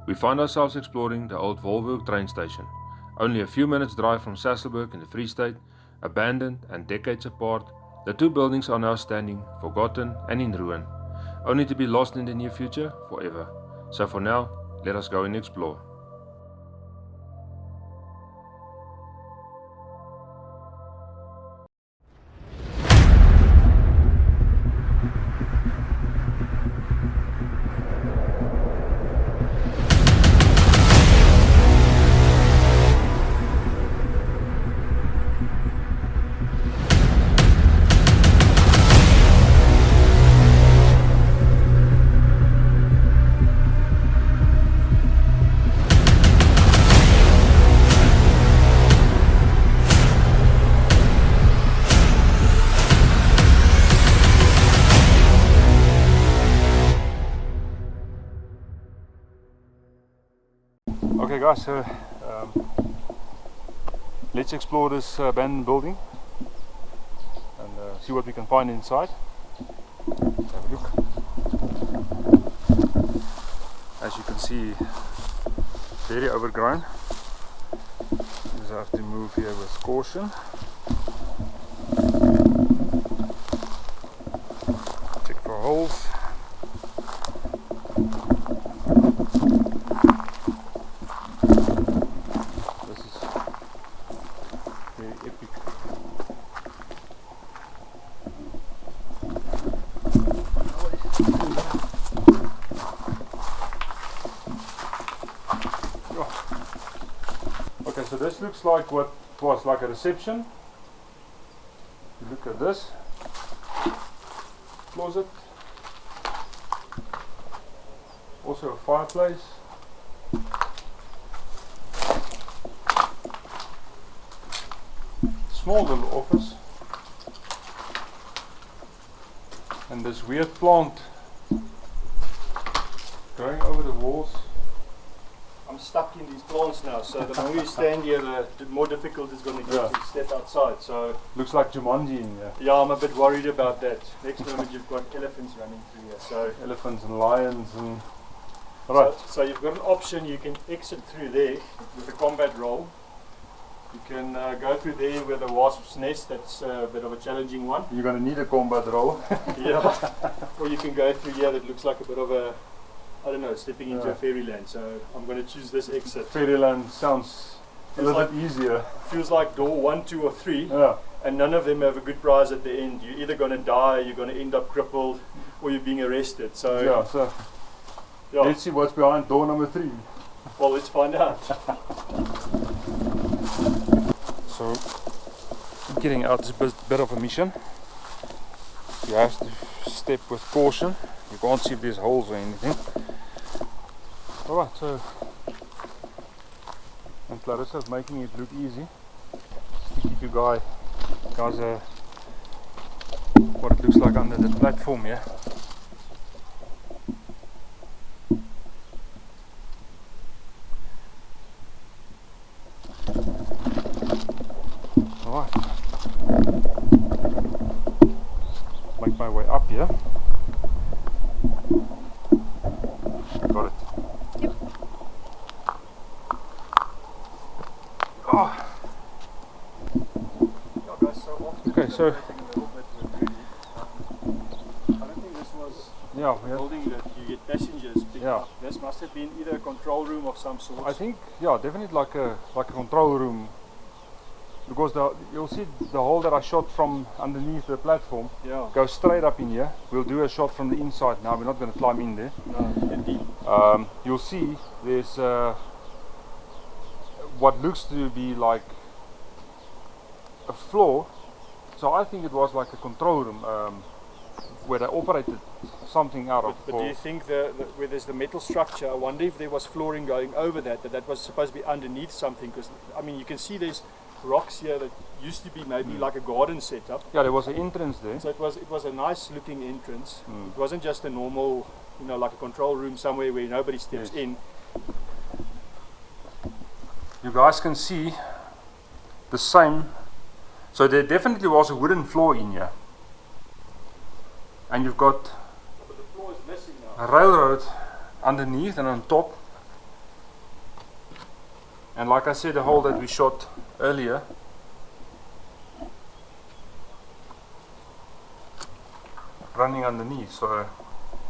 We find ourselves exploring the old Wlowehoek train station, only a few minutes drive from Sasolburg in the Free State. Abandoned and decades apart, the two buildings are now standing, forgotten and in ruin, only to be lost in the near future forever. So for now, let us go and explore. Okay guys, so let's explore this abandoned building and see what we can find inside. Let's have a look. As you can see, very overgrown. Just have to move here with caution. Check for holes. Okay, so this looks like what was like a reception. You look at this closet, also a fireplace. Small little office, and this weird plant growing over the walls. I'm stuck in these plants now, so the more you stand here, the more difficult it's going to get to step outside. So looks like Jumanji in here. Yeah, I'm a bit worried about that. Next moment you've got elephants running through here. So elephants and lions and right. So you've got an option. You can exit through there with a combat roll. You can go through there with a wasp's nest. That's a bit of a challenging one. You're going to need a combat roll. Yeah. Or you can go through here. That looks like a bit of a, I don't know, stepping into a fairyland. So I'm going to choose this exit. Fairyland sounds a little bit easier. Feels like door 1, 2 or 3. Yeah. And none of them have a good prize at the end. You're either going to die, you're going to end up crippled, or you're being arrested. So let's see what's behind door number 3. Well, let's find out. So getting out is a bit of a mission. You have to step with caution. You can't see if there's holes or anything. Alright, so and Clarissa is making it look easy. Just to give you guys what it looks like under the platform here. Alright. Make my way up here. Got it. Yep. Oh. Okay, so I don't think this was a building that you get passengers. Yeah. This must have been either a control room of some sort. I think, yeah, definitely like a control room, because you'll see the hole that I shot from underneath the platform goes straight up in here. We'll do a shot from the inside now. We're not going to climb in there. No, you'll see there's what looks to be like a floor. So I think it was like a control room where they operated something out of. But do you think where there's the metal structure, I wonder if there was flooring going over that was supposed to be underneath something? Because I mean, you can see there's rocks here that used to be maybe like a garden setup. Yeah, there was an entrance there. So it was a nice looking entrance. It wasn't just a normal, like a control room somewhere where nobody steps in. You guys can see the same. So there definitely was a wooden floor in here. And you've got But the floor is missing now. a railroad underneath and on top. And like I said, the hole that we shot earlier, running underneath. So,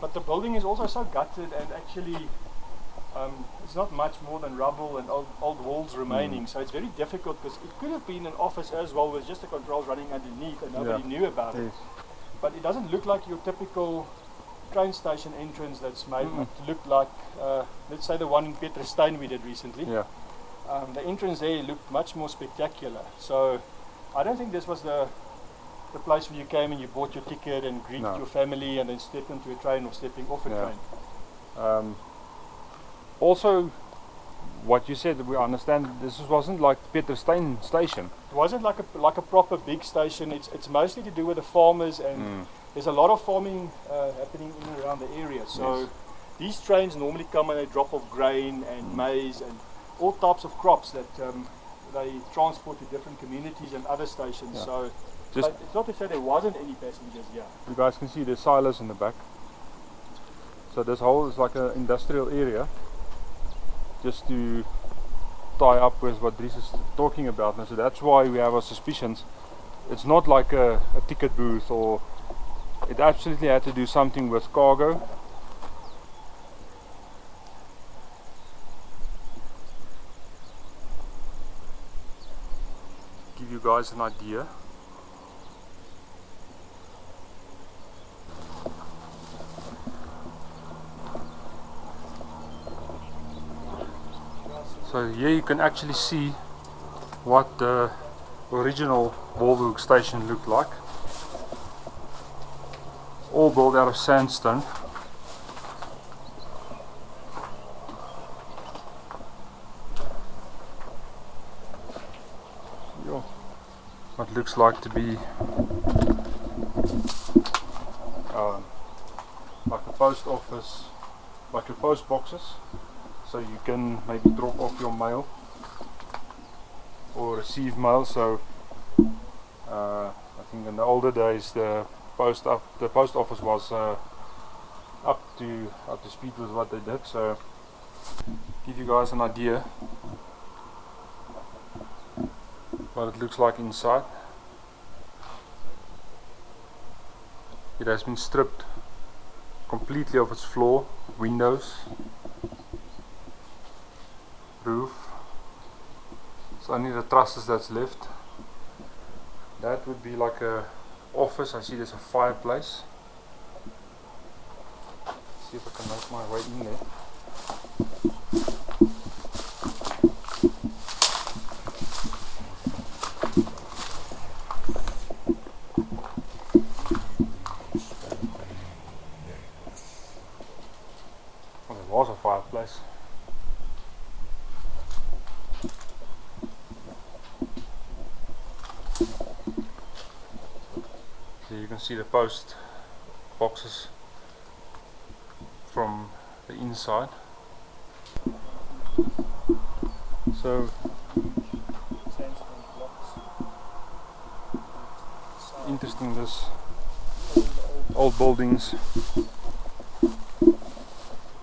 but the building is also so gutted, and actually it's not much more than rubble and old walls remaining. So it's very difficult, because it could have been an office as well with just the controls running underneath and nobody knew about it. But it doesn't look like your typical train station entrance that's made to look like, let's say the one in Pieterstein we did recently. The entrance there looked much more spectacular. So I don't think this was the place where you came and you bought your ticket and greeted your family and then stepped into a train or stepping off a train. Also, what you said, we understand this wasn't like Pieterstein station. It wasn't like a proper big station. It's mostly to do with the farmers, and there's a lot of farming happening in and around the area. So these trains normally come and they drop off grain and maize and all types of crops that they transport to different communities and other stations. So but it's not to say there wasn't any passengers here. You guys can see the silos in the back. So this whole is like an industrial area, just to tie up with what Dries is talking about. And so that's why we have our suspicions. It's not like a ticket booth, or it absolutely had to do something with cargo. Give you guys an idea. So here you can actually see what the original Wlowehoek station looked like. All built out of sandstone. What looks like to be like a post office, like your post boxes. So you can maybe drop off your mail or receive mail. So I think in the older days the post office was up to speed with what they did. So give you guys an idea what it looks like inside. It has been stripped completely of its floor, windows, roof. It's only the trusses that's left. That would be like a office. I see there's a fireplace. Let's see if I can make my way in there. Well, there was a fireplace. You can see the post boxes from the inside. So interesting, this old buildings.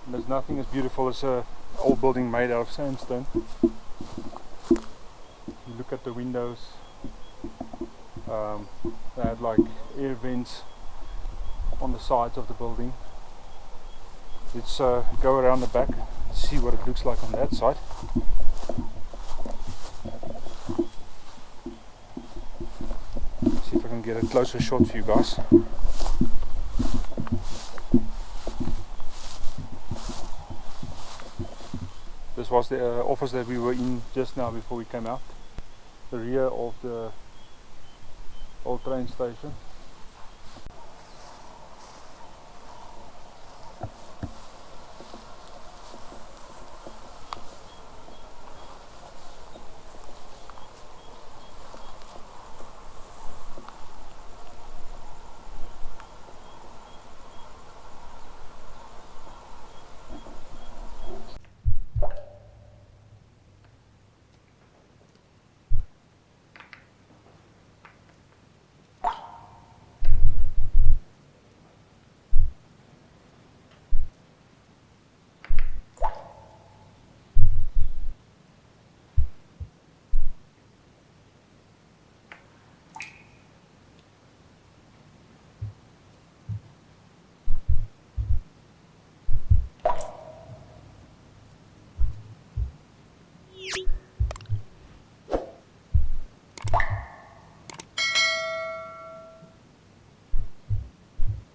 There's nothing as beautiful as a old building made out of sandstone. You look at the windows. They had like air vents on the sides of the building. Let's go around the back and see what it looks like on that side. See if I can get a closer shot for you guys. This was the office that we were in just now before we came out. The rear of the old train station.